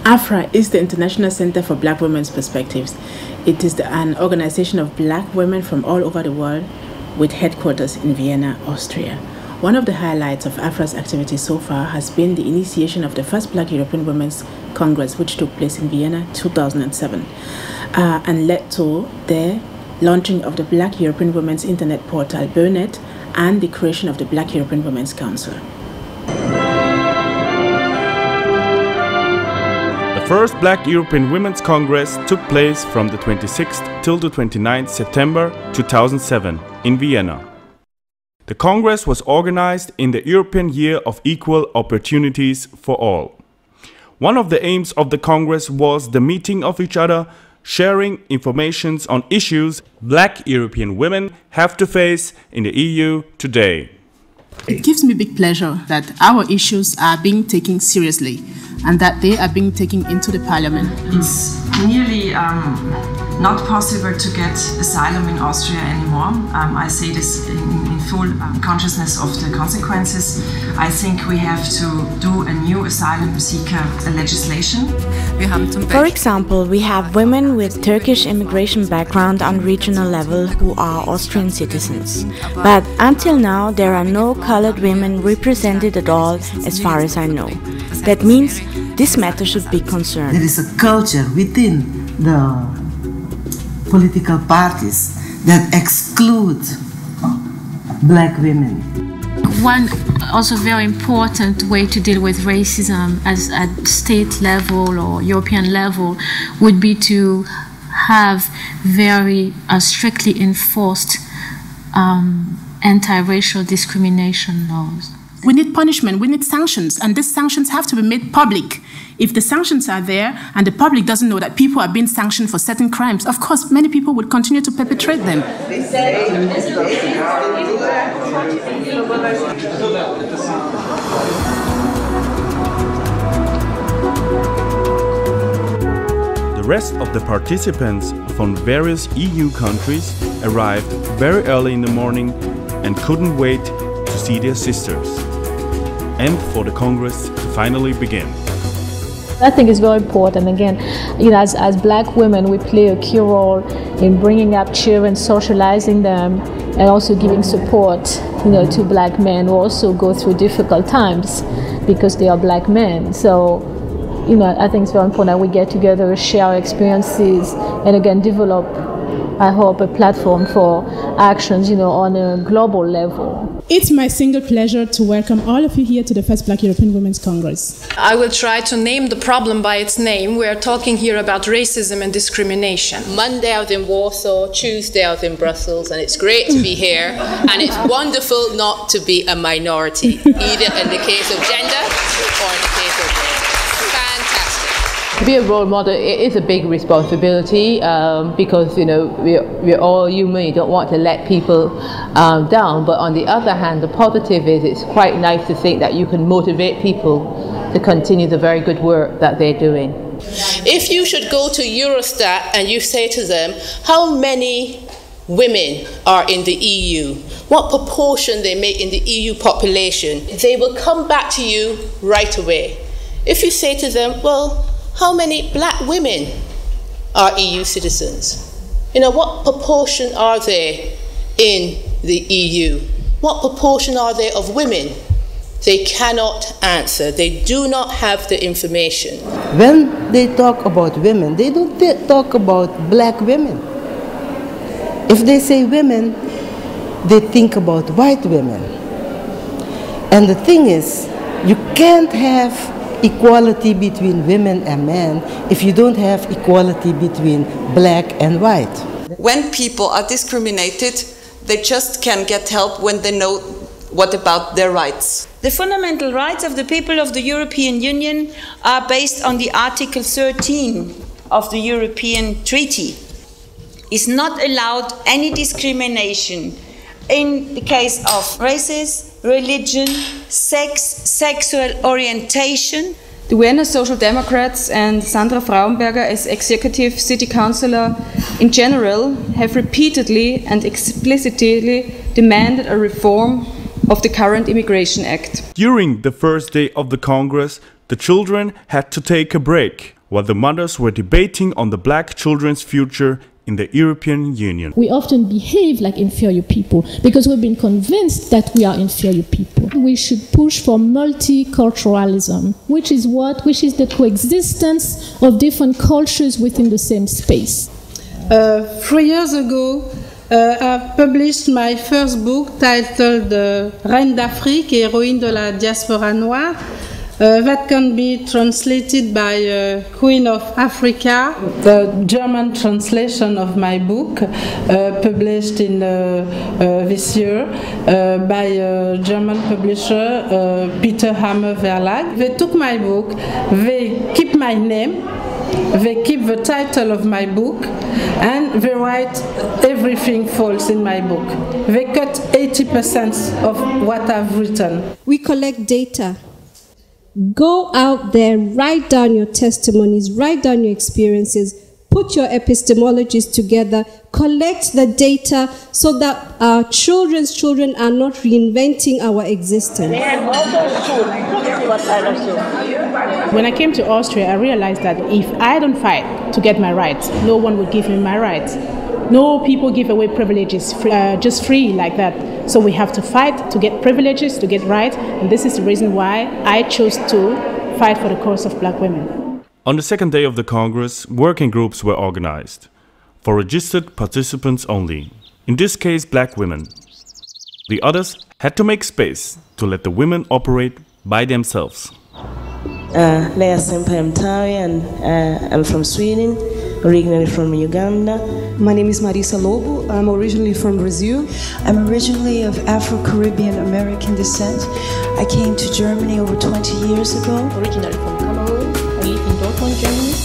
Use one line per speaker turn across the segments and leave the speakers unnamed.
AFRA is the International Center for Black Women's Perspectives. It is an organization of black women from all over the world with headquarters in Vienna, Austria. One of the highlights of AFRA's activities so far has been the initiation of the first Black European Women's Congress, which took place in Vienna 2007 and led to the launching of the Black European Women's Internet portal, BURNET, and the creation of the Black European Women's Council.
The first Black European Women's Congress took place from the 26th till the 29th September 2007 in Vienna. The Congress was organized in the European Year of Equal Opportunities for All. One of the aims of the Congress was the meeting of each other, sharing information on issues Black European women have to face in the EU today.
It gives me big pleasure that our issues are being taken seriously and that they are being taken into the parliament.
It's nearly not possible to get asylum in Austria anymore. I say this in full consciousness of the consequences. I think we have to do a new asylum seeker legislation.
For example, we have women with Turkish immigration background on regional level who are Austrian citizens. But until now, there are no colored women represented at all, as far as I know. That means this matter should be concerned.
There is a culture within the political parties that exclude black women.
One also very important way to deal with racism at state level or European level would be to have very strictly enforced anti-racial discrimination laws.
We need punishment, we need sanctions, and these sanctions have to be made public. If the sanctions are there and the public doesn't know that people are being sanctioned for certain crimes, of course, many people would continue to perpetrate them.
The rest of the participants from various EU countries arrived very early in the morning and couldn't wait to see their sisters and for the Congress to finally begin.
I think it's very important. Again, as black women, we play a key role in bringing up children, socializing them, and also giving support, to black men who also go through difficult times because they are black men. So, I think it's very important that we get together, share our experiences, and again, develop, I hope, a platform for actions, on a global level.
It's my single pleasure to welcome all of you here to the first Black European Women's Congress.
I will try to name the problem by its name. We are talking here about racism and discrimination.
Monday I was in Warsaw, Tuesday I was in Brussels, and it's great to be here. And it's wonderful not to be a minority, either in the case of gender or in the case of race.
To be a role model, it is a big responsibility because we're all human. You don't want to let people down. But on the other hand, the positive is it's quite nice to think that you can motivate people to continue the very good work that they're doing.
If you should go to Eurostat and you say to them how many women are in the EU, what proportion they make in the EU population, they will come back to you right away. If you say to them, well, how many black women are EU citizens? What proportion are there in the EU? What proportion are there of women? They cannot answer. They do not have the information.
When they talk about women, they don't talk about black women. If they say women, they think about white women. And the thing is, you can't have equality between women and men if you don't have equality between black and white.
When people are discriminated, they just can get help when they know what about their rights.
The fundamental rights of the people of the European Union are based on the Article 13 of the European Treaty. It's not allowed any discrimination in the case of races, religion, sex, sexual orientation.
The Vienna Social Democrats and Sandra Frauenberger as Executive City Councillor in general have repeatedly and explicitly demanded a reform of the current Immigration Act.
During the first day of the Congress, the children had to take a break. while the mothers were debating on the black children's future in the European Union.
We often behave like inferior people because we've been convinced that we are inferior people. We should push for multiculturalism, which is what? Which is the coexistence of different cultures within the same space.
3 years ago, I published my first book titled Reine d'Afrique, héroïne de la diaspora noire. That can be translated by Queen of Africa. The German translation of my book, published in this year by a German publisher, Peter Hammer Verlag. They took my book, they keep my name, they keep the title of my book, and they write everything false in my book. They cut 80% of what I've written.
We collect data. Go out there, write down your testimonies, write down your experiences, put your epistemologies together, collect the data so that our children's children are not reinventing our existence.
When I came to Austria, I realized that if I don't fight to get my rights, no one would give me my rights. No people give away privileges just free like that. So we have to fight to get privileges, to get rights, and this is the reason why I chose to fight for the cause of black women.
On the second day of the Congress, working groups were organized, for registered participants only, in this case black women. The others had to make space to let the women operate by themselves.
Leah Sempa-Mtawi, and I'm from Sweden, originally from Uganda.
My name is Marissa Logo. I'm originally from Brazil.
I'm originally of Afro-Caribbean American descent. I came to Germany over 20 years ago.
Originally from Cameroon. I live in Dortmund, Germany.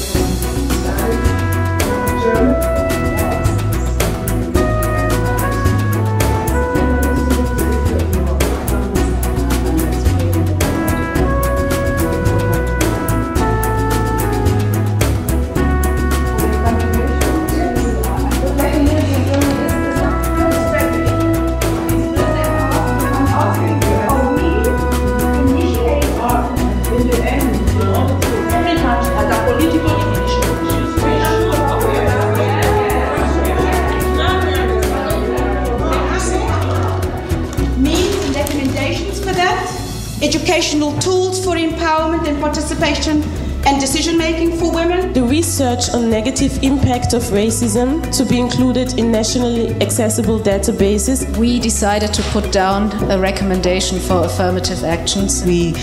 Educational tools for empowerment and participation and decision-making for women.
The research on negative impact of racism to be included in nationally accessible databases.
We decided to put down a recommendation for affirmative actions.
We,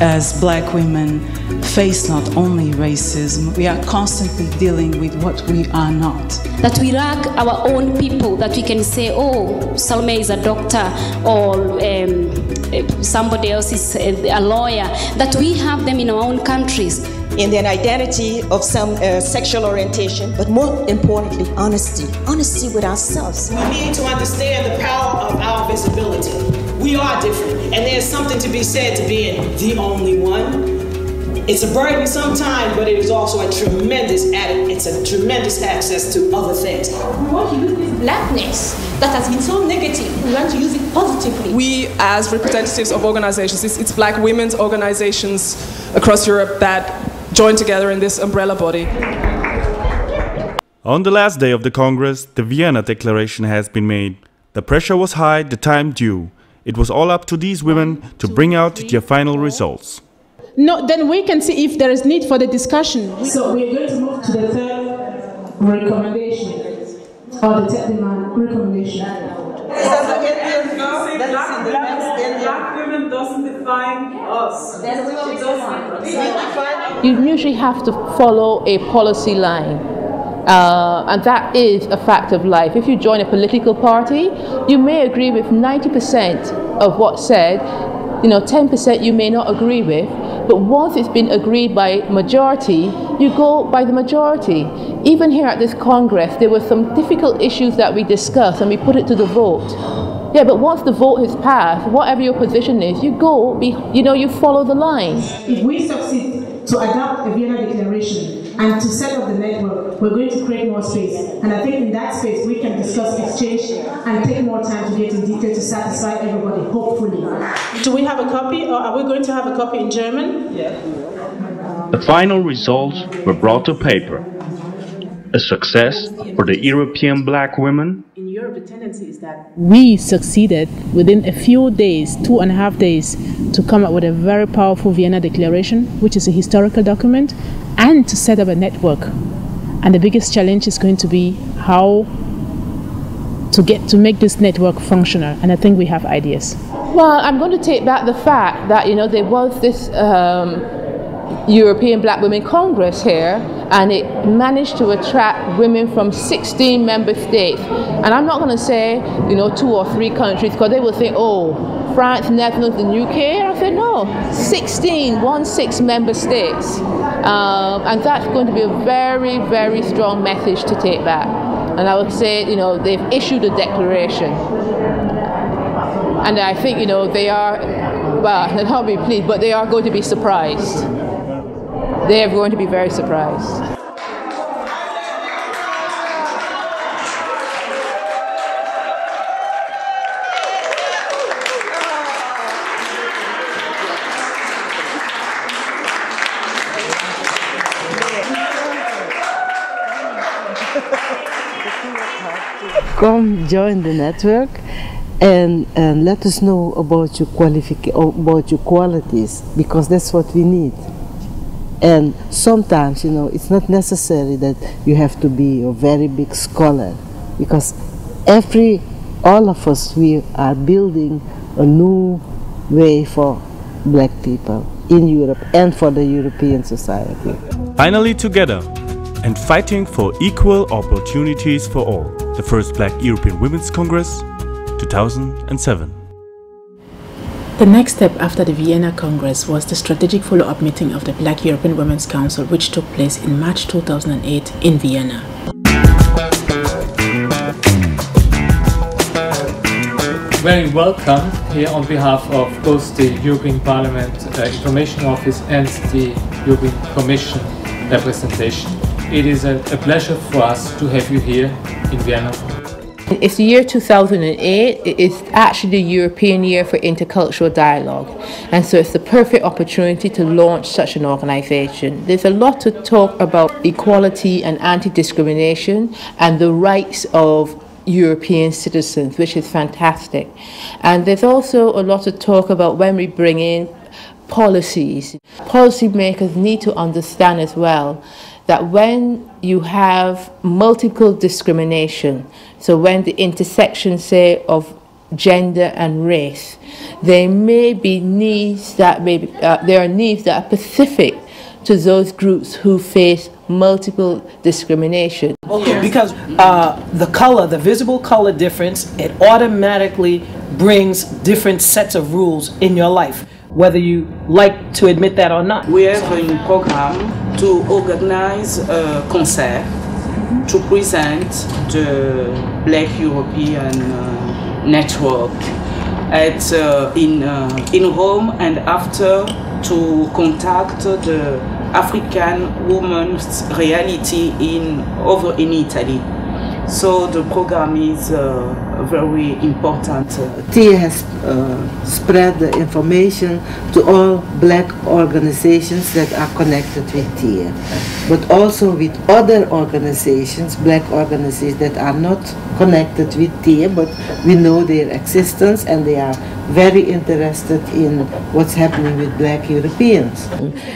as black women, face not only racism, we are constantly dealing with what we are not.
That we lack our own people, that we can say, oh, Salome is a doctor, or somebody else is a lawyer, that we have them in our own countries.
In their identity of some sexual orientation, but more importantly, honesty. Honesty with ourselves.
We need to understand the power of our visibility. We are different, and there's something to be said to being the only one. It's a burden sometimes, but it is also a tremendous access to other things.
We want to use this blackness that has been so negative. We want to use it positively.
We, as representatives of organizations, it's black women's organizations across Europe that join together in this umbrella body.
On the last day of the Congress, the Vienna Declaration has been made. The pressure was high, the time due. It was all up to these women to bring out their final results.
No, then we can see if there is need for the discussion.
So we are going to move to the third recommendation, or the third demand recommendation.
Black women doesn't define us.
You usually have to follow a policy line. And that is a fact of life. If you join a political party, you may agree with 90% of what's said. 10% you may not agree with, but once it's been agreed by majority, you go by the majority. Even here at this Congress, there were some difficult issues that we discussed and we put it to the vote. Yeah, but once the vote has passed, whatever your position is, you go, you follow the line.
If we succeed to adopt a Vienna Declaration and to set up the network, we're going to create more space. And I think in that space, we can discuss exchange and take more time to get in detail to satisfy everybody, hopefully.
Do we have a copy, or are we going to have a copy in German?
Yeah.
The final results were brought to paper. A success for the European black women.
In Europe, the tendency is that we succeeded within a few days, 2.5 days, to come up with a very powerful Vienna Declaration, which is a historical document, and to set up a network. And the biggest challenge is going to be how to make this network functional. And I think we have ideas.
Well, I'm going to take back the fact that, you know, there was this European Black Women Congress here, and it managed to attract women from 16 member states. And I'm not going to say, you know, 2 or 3 countries, because they will think, oh, France, Netherlands, and UK. And I said, no, 16 member states. And that's going to be a very, very strong message to take back. And I would say, you know, they've issued a declaration. And I think, you know, they are, well, they'll not be pleased, but they are going to be surprised. They are going to be very surprised.
Come join the network and let us know about your qualities, because that's what we need. And sometimes, you know, it's not necessary that you have to be a very big scholar, because all of us, we are building a new way for black people in Europe and for the European society.
Finally together and fighting for equal opportunities for all. The first Black European Women's Congress, 2007.
The next step after the Vienna Congress was the strategic follow-up meeting of the Black European Women's Council, which took place in March 2008 in Vienna.
Very welcome here on behalf of both the European Parliament Information Office and the European Commission representation. It is a pleasure for us to have you here in Vienna.
It's the year 2008. It's actually the European Year for Intercultural Dialogue. And so it's the perfect opportunity to launch such an organization. There's a lot to talk about equality and anti-discrimination and the rights of European citizens, which is fantastic. And there's also a lot to talk about when we bring in policies. Policymakers need to understand as well that when you have multiple discrimination, so when the intersection, say, of gender and race, there may be needs that there are needs that are specific to those groups who face multiple discrimination.
Because the visible color difference, it automatically brings different sets of rules in your life, whether you like to admit that or not.
We have a program to organize a concert to present the Black European Network in Rome, and after to contact the African women's reality over in Italy. So the program is very important.
TIA has spread the information to all black organizations that are connected with TIA, but also with other organizations, black organizations that are not connected with TIA, but we know their existence and they are very interested in what's happening with black Europeans.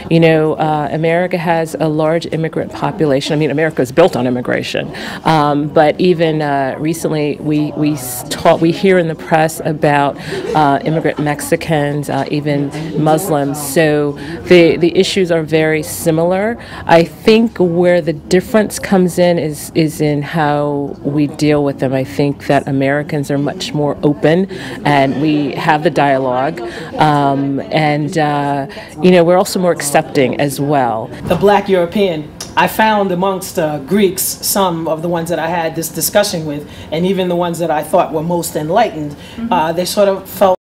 You know, America has a large immigrant population. I mean, America is built on immigration, but even recently we hear in the press about immigrant Mexicans, even Muslims. So the issues are very similar. I think where the difference comes in is in how we deal with them. I think that Americans are much more open, and we have the dialogue, you know, we're also more accepting as well.
The Black European, I found amongst Greeks some of the ones that I had this discussion with, and even the ones that I thought were most enlightened, they sort of felt